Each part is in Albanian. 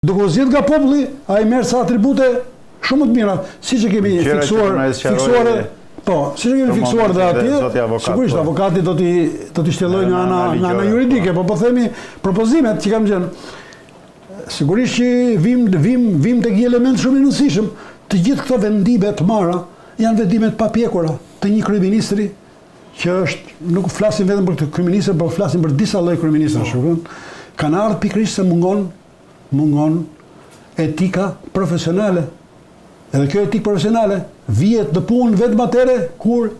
Duke u zgjedhur nga populli, ai merr sa atribute shumë të mira, siç e kemi fiksuar. Po, siç e kemi fiksuar dhe atje. Sigurisht avokati do t'i shtjellojë nga ana juridike, po themi propozimet që kanë qenë. Sigurisht që vim tek një element shumë i rëndësishëm. Të gjithë këto vendime të marra janë vendime të papjekura të një kryeministri që është, nuk flasim vetëm për këtë kryeministër, por flasim për disa lloj kryeministrash. Kanë ardhur pikërisht se mungon etika profesionale. Edhe kjo etikë profesionale vihet në punë vetëm atëherë kur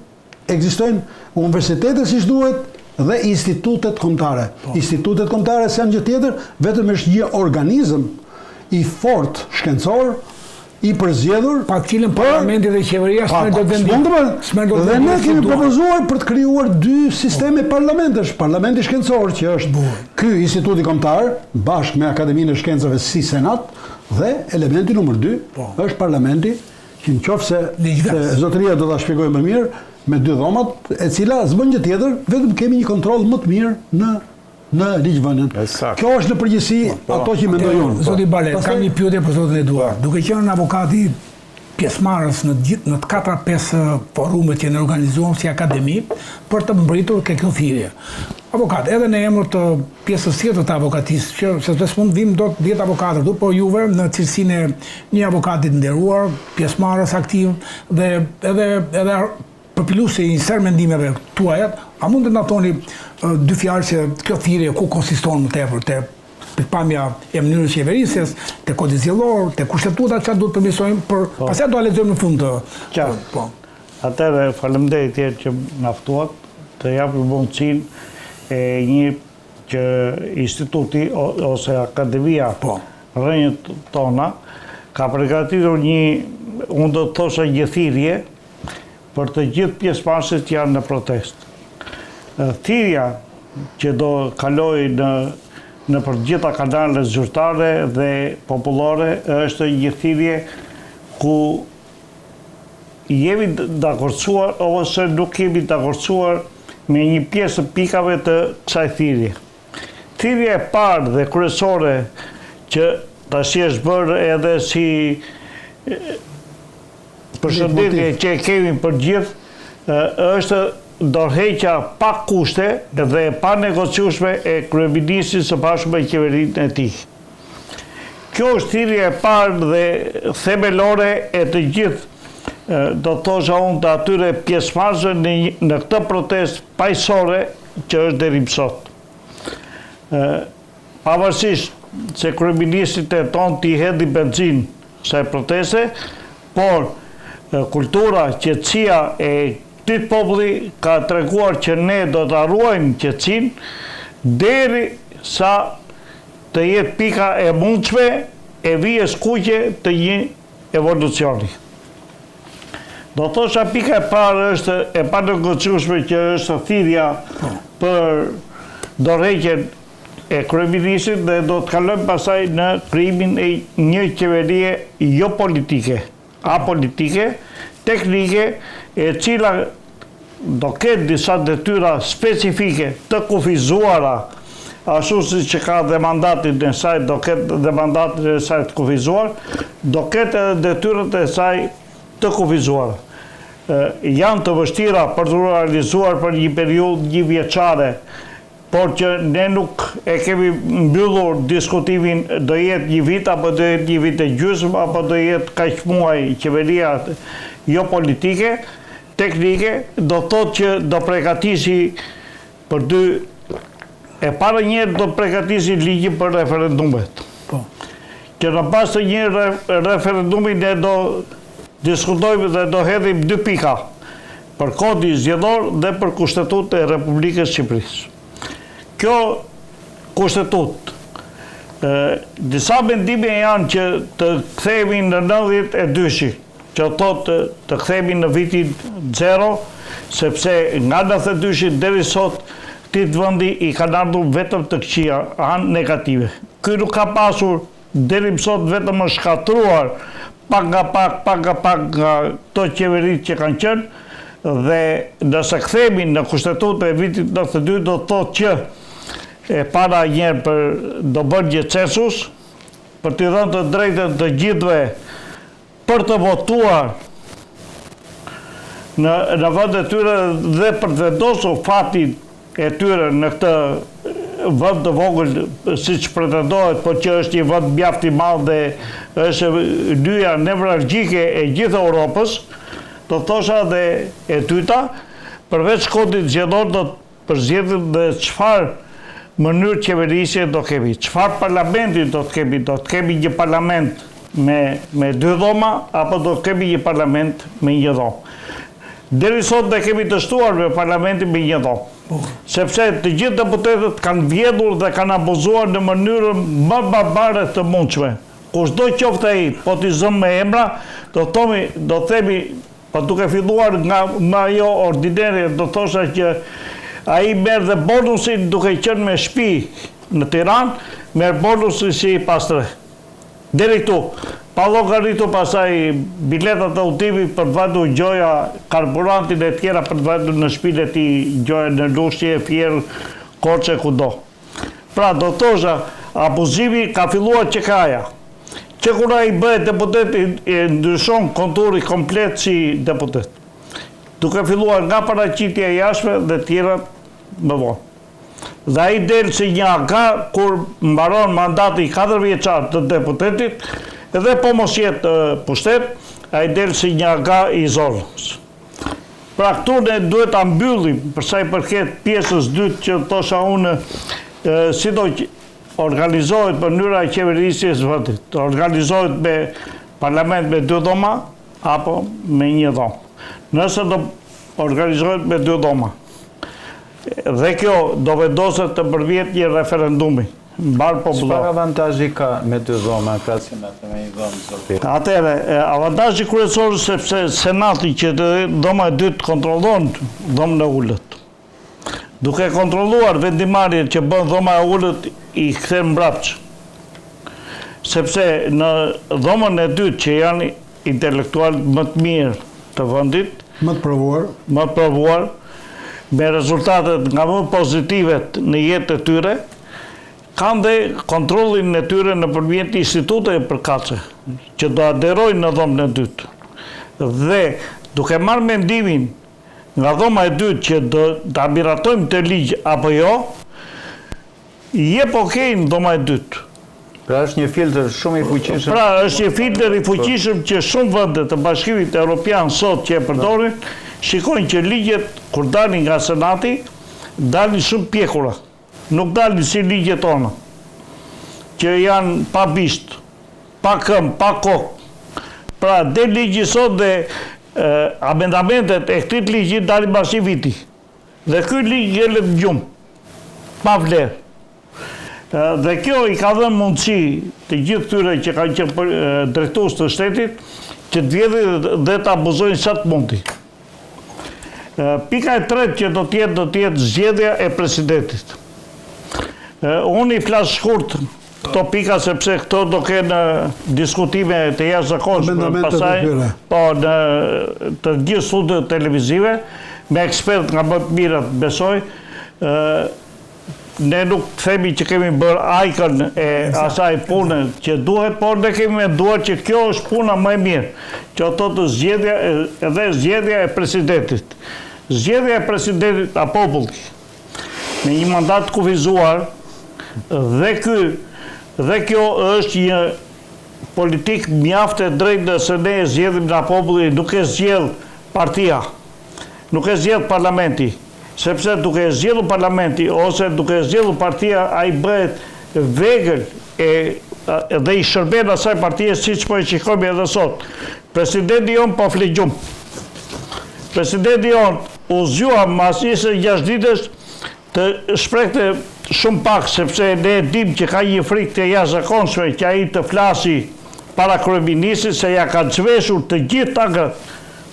ekzistojnë universitetet siç duhet dhe institutet kombëtare. Institutet kombëtare janë gjë tjetër, vetëm është një organizëm i fortë shkencor, i përzgjedhur, pak cilën parlamenti dhe qeveria s'merr vendin. Dhe ne kemi propozuar për të krijuar dy sisteme parlamentesh, parlamenti shkencor që është ky instituti kombëtar bashkë me Akademinë e Shkencave si Senat dhe elementi numër 2 është parlamenti që nëse zotëria do ta shpjegojë më mirë me dy dhomat, e cila s'bën gjë tjetër, vetëm kemi një kontroll më të mirë në ligjvënien. Kjo është në përgjithësi ato që mendoj unë. Zoti Bale, kam një pyetje për zotin Eduard. Duke qenë avokati pjesëmarrës në të 4-5 forumet që ne organizuam si akademi për të mbritur kjo thirrje. Avokat, edhe në emër të pjesës tjetër të avokatisë, që se s'mund vim dot 10 avokatë këtu, por juve në cilësinë e një avokati të nderuar, pjesëmarrës aktiv dhe edhe përpiluesi i ser mendimeve tuaja, a mund të na thoni dy fjalë se kjo thirrje ku konsiston më tepër te pikpamja e mënyrës qeverisjes, te kodi zgjedhor, te kushtetuta çfarë duhet përmirësojmë për pastaj do ta lexojmë në fund të. Po. Atëherë faleminderit që na ftuat të japim mundësinë e një që instituti ose akademia rrënjët tona ka përgatitur një, unë do të thosha një thirrje për të gjithë pjesëmarrësit që janë në protestë. Thirrja që do kaloj në për gjitha kanalet zyrtare dhe popullore është një thirrje ku jemi dakordsuar ose nuk jemi dakordsuar me një pjesë të pikave të kësaj thirrje. Thirrja e parë dhe kryesore që tash është bërë edhe si përshëndetje që e kemi për gjithë është dorëheqja pa kushte dhe pa negociueshme e kryeministrit së bashku me qeverinë e tij. Kjo është thirrja e parë dhe themelore e të gjithë, do të thosha unë, të atyre pjesëmarrësve në këtë protestë paqësore që është deri më sot. Pavarësisht se kryeministri tenton t'i hedhë benzinë kësaj proteste, por kultura, qetësia e këtij populli ka treguar që ne do ta ruajmë qetësinë deri sa të jetë pika e mundshme e vijës kuqe të një evolucioni. Do thosha pika e parë është e panegociueshme që është thirrja për dorëheqjen e kryeministrit dhe do të kalojmë pastaj në krijimin e një qeverie jo politike, apolitike, teknike, e cila do ketë disa detyra specifike të kufizuara, ashtu siç ka dhe mandatin e saj, do ketë dhe mandatin e saj të kufizuar, do ketë edhe detyrat e saj të kufizuara. Janë të vështira për të realizuar për një periudhë një vjeçare, por që ne nuk e kemi mbyllur diskutimin, do jetë një vit, apo do jetë një vit e gjysmë, apo do jetë kaq muaj qeveria jo politike, teknike, do thotë që do përgatisi për e para njerë do përgatisi ligjin për referendumet. Që në pas të një referendumi ne do diskutojmë dhe do hedhim 2 pika, për kodi zgjedhor dhe për kushtetut e Republikës Shqipërisë. Kjo kushtetut, disa mendime janë që të kthehemi në 92-shi, që thotë të kthehemi në vitin 0, sepse nga 92-shi deri sot këtë vendi i kanë ardhur vetëm të këqija, anë negative. Ky nuk ka pasur deri më sot, vetëm është shkatruar pak nga këto qeveritë që kanë qenë, dhe nëse kthehemi në kushtetutën e vitit 92 do thotë që e para njerë do bërë një census, për t'i dhënë të drejtën të gjithëve për të votuar në vend e tyre dhe për të vendosur fatin e tyre në këtë vend të vogël siç pretendohet, por që është një vend mjaft i madh dhe është dyja nevralgjike e gjithë Europës, do thosha dhe e dyta, përveç kodit zgjedhor do të përzgjedhim dhe çfarë mënyrë qeverisje do kemi, çfarë parlamenti do të kemi një parlament me 2 dhoma, apo do të kemi një parlament me 1 dhomë. Deri sot ne kemi të shtuar me parlamentin me 1 dhomë, sepse të gjithë deputetët kanë vjedhur dhe kanë abuzuar në mënyrën më barbare të mundshme. Kushdo qoftë ai, po t'i zëm me emra, do themi, po duke filluar nga ajo ordinere, do thosha që ai merr dhe bonusin duke qenë me shtëpi në Tiranë, merr bonusin si pastre. Deri këtu, pa llogaritur pasaj biletat e udhimit për të vajtur gjoja, karburantin e tjera për të vajtur në shtëpinë e tij, gjoja në Lushnjë, Fier, Korçë, kudo. Pra, do thosha, abuzimi ka filluar që kaja. Që kur ai bëhet deputet e ndryshon konturi komplet si deputet. Duke filluar nga paraqitja e jashtme dhe tjera më vonë. Dhe ai del si një aga kur mbaron mandati 4 vjeçar të deputetit, edhe po mos jetë pushtet, ai del si një aga i zonës. Pra këtu ne duhet ta mbyllim për sa i përket pjesës dytë që thosha unë, si do organizohet mënyra e qeverisjes së vendit. Organizohet me parlament me 2 dhoma apo me 1 dhomë. Nëse do organizohet me 2 dhoma, dhe kjo do vendoset të përvjet një referendumi mbar popullor. Çfarë avantazhi ka me 2 dhoma krahasim me 1 dhomë, zoti? Atëherë, avantazhi kryesor sepse Senati që dhoma e dytë kontrollon dhomën e ulët. Duke kontrolluar vendimarrjen që bën dhoma e ulët i kthen mbrapsht. Sepse në dhomën e dytë që janë intelektualët më të mirë të vendit, më të provuar, me rezultatet nga më pozitivet në jetë e tyre, kanë dhe kontrollin e tyre nëpërmjet instituteve përkatëse, që do aderojnë në dhomën e dytë. Dhe duke marrë mendimin nga dhoma e dytë që do ta miratojmë të ligj apo jo, jep okej në dhoma e dytë. Pra është një filtr shumë i fuqishëm. Pra është një filtr i fuqishëm që shumë vende të Bashkimit Evropian sot që e përdorin, shikojnë që ligjet kur dalin nga Senati, dalin shumë pjekura. Nuk dalin si ligjet tona, që janë pa bisht, pa këm, pa kokë. Pra del ligji sot dhe amendamentet e këtij ligji dalin mbas një viti. Dhe ky ligj gjelet në gjumë, pa vlerë. Dhe kjo i ka dhënë mundësi të gjithë këtyre që kanë qenë drejtues të shtetit që të vjedhin dhe të abuzojnë sa të mundi. Pika e tretë që do të jetë zgjedhja e presidentit. Unë i flas shkurt këto pika sepse këto do kenë diskutime të jashtëzakonshme pasaj, po në të gjithë studiot televizive me ekspert nga më të mirët, besoj. Ne nuk themi që kemi bërë ajkën e asaj pune që duhet, por ne kemi menduar që kjo është puna më e mirë, që ato të zgjedhja e presidentit. Zgjedhja e presidentit a popullit me një mandat kufizuar, dhe kjo është një politikë mjaft e drejtë nëse ne zgjedhim nga populli, nuk e zgjedh partia, nuk e zgjedh parlamenti. Sepse duke zgjedhur parlamenti ose duke zgjedhur partia, ai bëhet vegël dhe i shërben asaj partie siç po e shikojmë edhe sot. Presidenti jon po flegjum. Presidenti jon u zgjua mas 26 ditësh të shprehte shumë pak, sepse ne dim që ka një frikë të jashtëzakonshme që ai të flasi para kryeministit, se ja kanë zhveshur të gjithë tagrat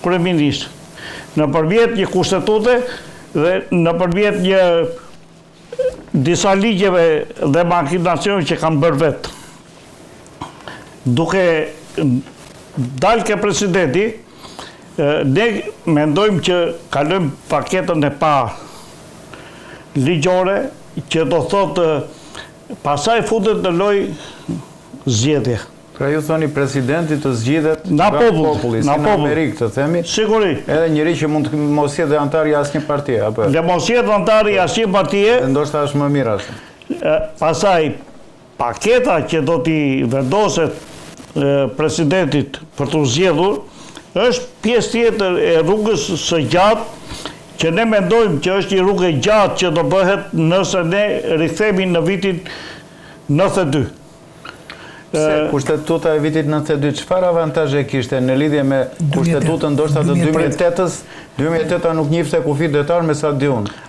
kryeministit nëpërmjet një kushtetute dhe nëpërmjet një disa ligjeve dhe makinacione që kanë bërë vetë. Duke dalë ke presidenti, ne mendojmë që kalojmë paketën e parë ligjore, që do thotë pasaj futet në lojë zgjedhje. Pra ju thoni presidenti të zgjidhet nga populli, si në Amerikë të themi. Sigurisht. Edhe njëri që mund të mos jetë antar i asnjë partie, apo? Dhe mos jetë antar i asnjë partie. Ndoshta është më mirë ashtu. Pastaj paketa që do t'i vendoset presidentit për të zgjedhur është pjesë tjetër e rrugës së gjatë që ne mendojmë që është një rrugë e gjatë që do bëhet nëse ne rikthehemi në vitin 92. Kushtetuta e vitit 92, çfarë avantazhe kishte në lidhje me kushtetutën ndoshta të 2008-s? 2008-a nuk njifte kufi detar me sa di unë.